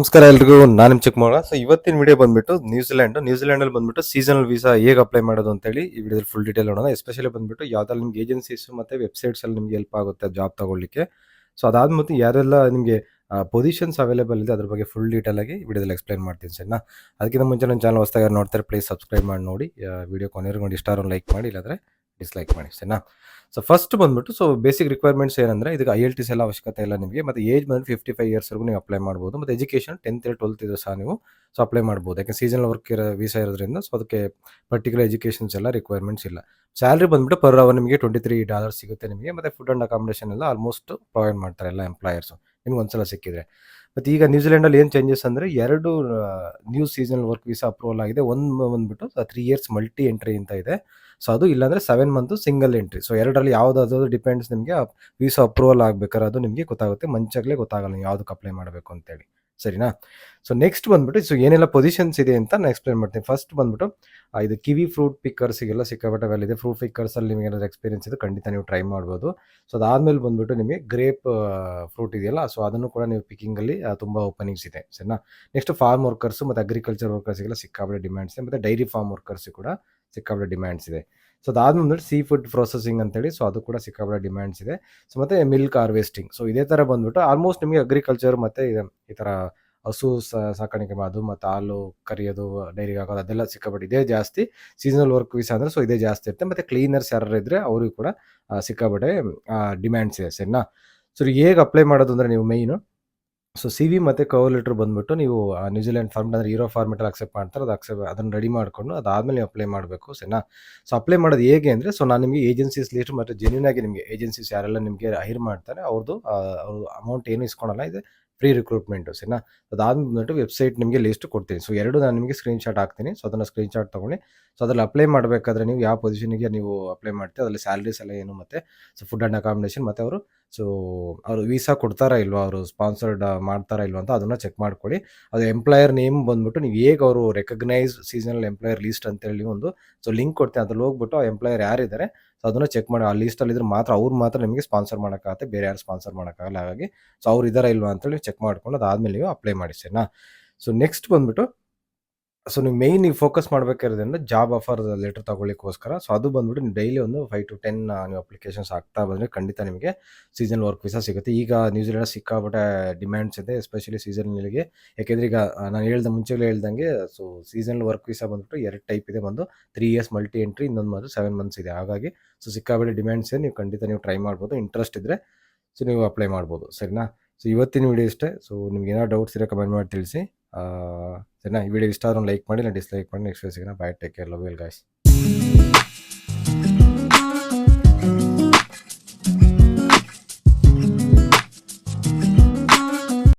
ನಮಸ್ಕಾರ ಎಲ್ರಿಗೂ, ನಾನು ನಿಮ್ಮ ಚಿಕ್ಕಮಗಳ. ಸೊ ಇವತ್ತಿನ ವಿಡಿಯೋ ಬಂದ್ಬಿಟ್ಟು ನ್ಯೂಜಿಲೆಂಡಲ್ಲಿ ಬಂದ್ಬಿಟ್ಟು ಸೀಸನಲ್ ವೀಸಾ ಹೇಗೆ ಅಪ್ಲೈ ಮಾಡೋದು ಅಂತೇಳಿ ಈ ವಿಡಿಯೋದಲ್ಲಿ ಫುಲ್ ಡೀಟೇಲ್ ನೋಡೋಣ. ಎಸ್ಪೆಷಲಿ ಬಂದ್ಬಿಟ್ಟು ಯಾವ್ದಾದ್ರು ನಿಮ್ಗೆ ಏಜೆನ್ಸೀಸ್ ಮತ್ತು ವೆಬ್ಸೈಟ್ಸಲ್ಲಿ ನಿಮ್ಗೆ ಹೆಲ್ಪ್ ಆಗುತ್ತೆ ಜಾಬ್ ತಗೊಳ್ಳಿಕ್ಕೆ. ಸೊ ಅದಾದ್ಮೇಲೆ ಯಾರೆಲ್ಲ ನಿಮಗೆ ಪೊಸಿಷನ್ಸ್ ಅವೈಲೇಬಲ್ ಇದೆ ಅದ್ರ ಬಗ್ಗೆ ಫುಲ್ ಡೀಟೇಲ್ ಆಗಿ ವಿಡಿಯೋದಲ್ಲಿ ಎಕ್ಸ್ಪ್ಲೈನ್ ಮಾಡ್ತೀನಿ ಸರಿನಾ. ಅದಕ್ಕಿಂತ ಮುಂಚೆ ನನ್ನ ಚಾನಲ್ ಹೊಸದಾಗಿ ನೋಡ್ತಾರೆ, ಪ್ಲೀಸ್ ಸಬ್ಸ್ಕ್ರೈಬ್ ಮಾಡಿ ನೋಡಿ. ವಿಡಿಯೋ ಕೊನೆವರೆಗೂ ಇಷ್ಟ ಆರೋ ಲೈಕ್ ಮಾಡಿ, ಇಲ್ಲಾಂದರೆ ಡಿಸ್ಲೈಕ್ ಮಾಡಿ ಸರಿನಾ. ಸೊ ಫಸ್ಟ್ ಬಂದ್ಬಿಟ್ಟು ಬೇಸಿಕ್ ರಿಕ್ವೈರ್ಮೆಂಟ್ಸ್ ಏನಂದರೆ ಇದಕ್ಕೆ IELTS ಎಲ್ಲ ಅವಶ್ಯಕತೆ ಇಲ್ಲ ನಿಮಗೆ. ಮತ್ತು ಏಜ್ ಬಂದು 55 ಇಯರ್ಸ್ವರೆಗೂ ನೀವು ಅಪ್ಲೈ ಮಾಡ್ಬೋದು. ಮತ್ತು ಎಜುಕೇಷನ್ 10th 12th ಇದ್ರೂ ಸಹ ನೀವು ಅಪ್ಲೈ ಮಾಡ್ಬೋದು. ಯಾಕೆ ಸೀಸನಲ್ ವರ್ಕ್ ವೀಸಾ ಇರೋದ್ರಿಂದ ಅದಕ್ಕೆ ಪರ್ಟಿಕ್ಯುಲರ್ ಎಜುಕೇಷನ್ಸ್ ಎಲ್ಲ ರಿಕ್ವೈರ್ಮೆಂಟ್ಸ್ ಇಲ್ಲ. ಸ್ಯಾಲ್ರಿ ಬಂದ್ಬಿಟ್ಟು ಪರ್ ಅವರ್ ನಿಮಗೆ $23 ಸಿಗುತ್ತೆ ನಿಮಗೆ. ಮತ್ತು ಫುಡ್ ಆ್ಯಂಡ್ ಅಕಾಮಿಡೇಷನ್ ಎಲ್ಲ ಆಲ್ಮೋಸ್ಟ್ ಪ್ರೊವೈಡ್ ಮಾಡ್ತಾರೆ ಎಲ್ಲ ಎಂಪ್ಲಾಯರ್ಸು ನಿಮ್ಗೆ ಒಂದ್ಸಲ ಸಿಕ್ಕಿದ್ರೆ. ಮತ್ತು ಈಗ ನ್ಯೂಜಿಲೆಂಡಲ್ಲಿ ಏನು ಚೇಂಜಸ್ ಅಂದರೆ 2 new seasonal work visa approval ಆಗಿದೆ. ಒಂದು ಬಂದ್ಬಿಟ್ಟು 3 ಇಯರ್ಸ್ ಮಲ್ಟಿ ಎಂಟ್ರಿ ಅಂತ ಇದೆ. ಸೊ ಅದು ಇಲ್ಲಾಂದರೆ 7 ಮಂತು ಸಿಂಗಲ್ ಎಂಟ್ರಿ. ಸೊ ಎರಡರಲ್ಲಿ ಯಾವುದಾದ್ರು ಡಿಪೆಂಡ್ಸ್ ನಿಮಗೆ ವೀಸಾ ಅಪ್ರೂವಲ್ ಆಗಬೇಕಾದ್ರೆ ಅದು ನಿಮಗೆ ಗೊತ್ತಾಗುತ್ತೆ. ಮುಂಚಾಗಲೇ ಗೊತ್ತಾಗಲ್ಲ ನೀವು ಯಾವುದಕ್ಕೆ ಅಪ್ಲೈ ಮಾಡಬೇಕು ಅಂತೇಳಿ ಸರಿನಾ. ಸೊ ನೆಕ್ಸ್ಟ್ ಬಂದ್ಬಿಟ್ಟು ಏನೆಲ್ಲ ಪೊಸಿಷನ್ಸ್ ಇದೆ ಅಂತ ನಾನು ಎಕ್ಸ್ಪ್ಲೇನ್ ಮಾಡ್ತೀನಿ. ಫಸ್ಟ್ ಬಂದ್ಬಿಟ್ಟು ಇದು ಕಿವಿ ಫ್ರೂಟ್ ಪಿಕ್ಕರ್ಸಿಗೆಲ್ಲ ಸಿಕ್ಕಾಪಟ್ಟೆ ವ್ಯಾಲ್ಯೂ ಇದೆ. ಫ್ರೂಟ್ ಪಿಕ್ಕರ್ಸಲ್ಲಿ ನಿಮಗೆ ಏನಾದ್ರು ಎಕ್ಸ್ಪೀರಿಯನ್ಸ್ ಇದೆ ಖಂಡಿತ ನೀವು ಟ್ರೈ ಮಾಡ್ಬೋದು. ಸೊ ಅದಾದಮೇಲೆ ಬಂದ್ಬಿಟ್ಟು ನಿಮಗೆ ಗ್ರೇಪ್ ಫ್ರೂಟ್ ಇದೆಯಲ್ಲ, ಸೊ ಅದನ್ನು ಕೂಡ ನೀವು ಪಿಕ್ಕಿಂಗಲ್ಲಿ ತುಂಬ ಓಪನಿಂಗ್ಸ್ ಇದೆ ಸರಿನಾ. ನೆಕ್ಸ್ಟ್ ಫಾರ್ಮ್ ವರ್ಕರ್ಸು ಮತ್ತು ಅಗ್ರಿಕಲ್ಚರ್ ವರ್ಕರ್ಸಿಗೆಲ್ಲ ಸಿಕ್ಕಾಪಟ್ಟೆ ಡಿಮ್ಯಾಂಡ್ಸ್ ಇದೆ. ಮತ್ತು ಡೈರಿ ಫಾರ್ಮ್ ವರ್ಕರ್ಸಿಗೆ ಕೂಡ ಸಿಕ್ಕಾಪಟ್ಟೆ ಡಿಮ್ಯಾಂಡ್ಸ್ ಇದೆ. ಸೊ ಅದಾದ್ಮೇಲೆ ಸೀ ಫುಡ್ ಪ್ರೊಸೆಸಿಂಗ್ ಅಂತೇಳಿ, ಸೊ ಅದು ಕೂಡ ಸಿಕ್ಕಾಪಟ್ಟೆ ಡಿಮ್ಯಾಂಡ್ಸ್ ಇದೆ. ಸೊ ಮತ್ತು ಮಿಲ್ಕ್ ಹಾರ್ವೆಸ್ಟಿಂಗ್. ಸೊ ಇದೇ ಥರ ಬಂದ್ಬಿಟ್ಟು ಆಲ್ಮೋಸ್ಟ್ ನಿಮಗೆ ಅಗ್ರಿಕಲ್ಚರ್ ಮತ್ತು ಈ ಥರ ಹಸು ಸಾಕಾಣಿಕೆ ಮಾಡೋದು ಮತ್ತು ಹಾಲು ಕರಿಯೋದು, ಡೈರಿಗೆ ಹಾಕೋದು ಅದೆಲ್ಲ ಸಿಕ್ಕಾಪಟ್ಟೆ ಇದೇ ಜಾಸ್ತಿ. ಸೀಸನಲ್ ವರ್ಕ್ ವೀಸಾ ಅಂದರೆ ಸೊ ಇದೇ ಜಾಸ್ತಿ ಇರುತ್ತೆ. ಮತ್ತು ಕ್ಲೀನರ್ಸ್ ಯಾರು ಇದ್ದರೆ ಅವ್ರಿಗೂ ಕೂಡ ಸಿಕ್ಕಾಪಟ್ಟೆ ಡಿಮ್ಯಾಂಡ್ಸ್ ಇದೆ ಸರಿನಾ. ಸೊ ಹೇಗೆ ಅಪ್ಲೈ ಮಾಡೋದು ಅಂದರೆ ನೀವು ಮೈನು CV ಮತ್ತು ಕವರ್ ಲೆಟ್ರ್ ಬಂದ್ಬಿಟ್ಟು ನೀವು ನ್ಯೂಜಿಲೆಂಡ್ ಫಾರ್ಮೆಟ್ ಅಂದರೆ ಯೂರೋ ಫಾರ್ಮೆಟಲ್ಲಿ ಅಕ್ಸೆಪ್ಟ್ ಮಾಡ್ತಾರೆ, ಅದನ್ನು ರೆಡಿ ಮಾಡಿಕೊಂಡು ಅದಾದಮೇಲೆ ನೀವು ಅಪ್ಲೈ ಮಾಡಬೇಕು ಸರಿನಾ. ಸೊ ಅಪ್ಲೈ ಮಾಡೋದು ಹೇಗೆ ಅಂದರೆ ನಾನು ನಿಮಗೆ ಏಜೆನ್ಸೀಸ್ ಲೀಸ್ಟ್ ಮತ್ತು ಜೆನ್ಯೂನ್ ಆಗಿ ನಿಮಗೆ ಏಜೆನ್ಸೀಸ್ ಯಾರೆಲ್ಲ ನಿಮಗೆ ಹೈರ್ ಮಾಡ್ತಾರೆ ಅವ್ರದ್ದು ಅಮೌಂಟ್ ಏನು ಇಸ್ಕೊಳಲ್ಲ, ಇದು ಫ್ರೀ ರಿಕ್ರೂಟ್ಮೆಂಟು ಸರಿನಾ. ಅದಾದ್ಬಿಟ್ಟು ವೆಬ್ಸೈಟ್ ನಿಮಗೆ ಲಿಸ್ಟ್ ಕೊಡ್ತೀನಿ. ಸೊ ನಾನು ನಿಮಗೆ ಸ್ಕ್ರೀನ್ಶಾಟ್ ಹಾಕ್ತೀನಿ. ಸೊ ಅದನ್ನು ಸ್ಕ್ರೀನ್ಶಾಟ್ ತೊಗೊಂಡು ಅದ್ರಲ್ಲಿ ಅಪ್ಲೈ ಮಾಡಬೇಕಾದ್ರೆ ನೀವು ಯಾವ ಪೊಸಿಷನ್ಗೆ ನೀವು ಅಪ್ಲೈ ಮಾಡ್ತೀವಿ ಅದರಲ್ಲಿ ಸ್ಯಾಲ್ರೀಸ್ ಎಲ್ಲ ಏನು, ಮತ್ತು ಫುಡ್ ಆ್ಯಂಡ್ ಅಕಾಮಿಡೇಷನ್, ಮತ್ತು ಅವರು ವೀಸಾ ಕೊಡ್ತಾರಾ ಇಲ್ವಾ, ಅವರು ಸ್ಪಾನ್ಸರ್ಡ್ ಮಾಡ್ತಾರಾ ಇಲ್ವಾ ಅಂತ ಅದನ್ನು ಚೆಕ್ ಮಾಡ್ಕೊಳ್ಳಿ. ಅದು ಎಂಪ್ಲಾಯರ್ ನೇಮ್ ಬಂದ್ಬಿಟ್ಟು ನೀವು ಹೇಗೆ ಅವರು ರೆಕಗ್ನೈಸ್ ಸೀಸನಲ್ ಎಂಪ್ಲಾಯರ್ ಲೀಸ್ಟ್ ಅಂತೇಳಿ ಒಂದು ಲಿಂಕ್ ಕೊಡ್ತೀನಿ. ಅದ್ರಲ್ಲಿ ಹೋಗ್ಬಿಟ್ಟು ಆ ಎಂಪ್ಲಾಯರ್ ಯಾರಿದ್ದಾರೆ ಸೊ ಅದನ್ನು ಚೆಕ್ ಮಾಡಿ. ಆ ಲೀಸ್ಟಲ್ಲಿ ಇದ್ರೆ ಮಾತ್ರ ಅವ್ರು ಮಾತ್ರ ನಿಮಗೆ ಸ್ಪಾನ್ಸರ್ ಮಾಡೋಕ್ಕಾಗುತ್ತೆ, ಬೇರೆ ಯಾರು ಸ್ಪಾನ್ಸರ್ ಮಾಡೋಕ್ಕಾಗಲ್ಲ. ಹಾಗಾಗಿ ಅವ್ರು ಇದ್ದಾರಾ ಇಲ್ವಾ ಅಂತೇಳಿ ಚೆಕ್ ಮಾಡ್ಕೊಂಡು ಅದಾದಮೇಲೆ ನೀವು ಅಪ್ಲೈ ಮಾಡಿ ಸರಿನಾ. ಸೊ ನೆಕ್ಸ್ಟ್ ಬಂದ್ಬಿಟ್ಟು ನೀವು ಫೋಕಸ್ ಮಾಡಬೇಕಾಗಿರೋದ್ರಿಂದ ಜಾಬ್ ಆಫರ್ ಲೆಟರ್ ತಗೊಳ್ಳಿಕ್ಕೋಸ್ಕರ. ಸೊ ಅದು ಬಂದ್ಬಿಟ್ಟು ನೀವು ಡೈಲಿ ಒಂದು 5 to 10 ನೀವು ಅಪ್ಲಿಕೇಶನ್ಸ್ ಆಗ್ತಾ ಬಂದರೆ ಖಂಡಿತ ನಿಮಗೆ ಸೀಸನಲ್ ವರ್ಕ್ ವೀಸಾ ಸಿಗುತ್ತೆ. ಈಗ ನ್ಯೂಜಿಲೆಂಡ್ ಸಿಕ್ಕಾಪಟ್ಟೆ ಡಿಮ್ಯಾಂಡ್ಸ್ ಇದೆ ಎಸ್ಪೆಷಲಿ ಸೀಸನಲ್ಗೆ. ಯಾಕೆಂದರೆ ಈಗ ನಾನು ಮುಂಚೆಲೇ ಹೇಳ್ದಂಗೆ ಸೀಸನಲ್ ವರ್ಕ್ ವೀಸಾ ಬಂದ್ಬಿಟ್ಟು 2 ಟೈಪ್ ಇದೆ. ಒಂದು 3 ಇಯರ್ಸ್ ಮಲ್ಟಿ ಎಂಟ್ರಿ, ಇನ್ನೊಂದು ಮಾತ್ರ 7 ಮಂತ್ಸ್ ಇದೆ. ಹಾಗಾಗಿ ಸಿಕ್ಕಾಪಟ್ಟೆ ಡಿಮ್ಯಾಂಡ್ಸ್ ಇದೆ, ನೀವು ಖಂಡಿತ ನೀವು ಟ್ರೈ ಮಾಡ್ಬೋದು. ಇಂಟ್ರೆಸ್ಟ್ ಇದ್ದರೆ ನೀವು ಅಪ್ಲೈ ಮಾಡ್ಬೋದು ಸರಿನಾ. ಸೊ ಇವತ್ತಿನ ವಿಡಿಯೋ ಇಷ್ಟೇ. ಸೊ ನಿಮ್ಗೆ ಏನೋ ಡೌಟ್ಸ್ ಇರೋ ಕಮೆಂಟ್ ಮಾಡಿ ತಿಳಿಸಿ ಸರಿನಾ. ಈ ವಿಡಿಯೋ ಇಷ್ಟ ಆದ್ರೂ ಲೈಕ್ ಮಾಡಿ, ಇಲ್ಲ ಡಿಸ್ಲೈಕ್ ಮಾಡಿ. ನೆಕ್ಸ್ಟ್ ಸಿಗೋಣ. Bye, take care, love you guys.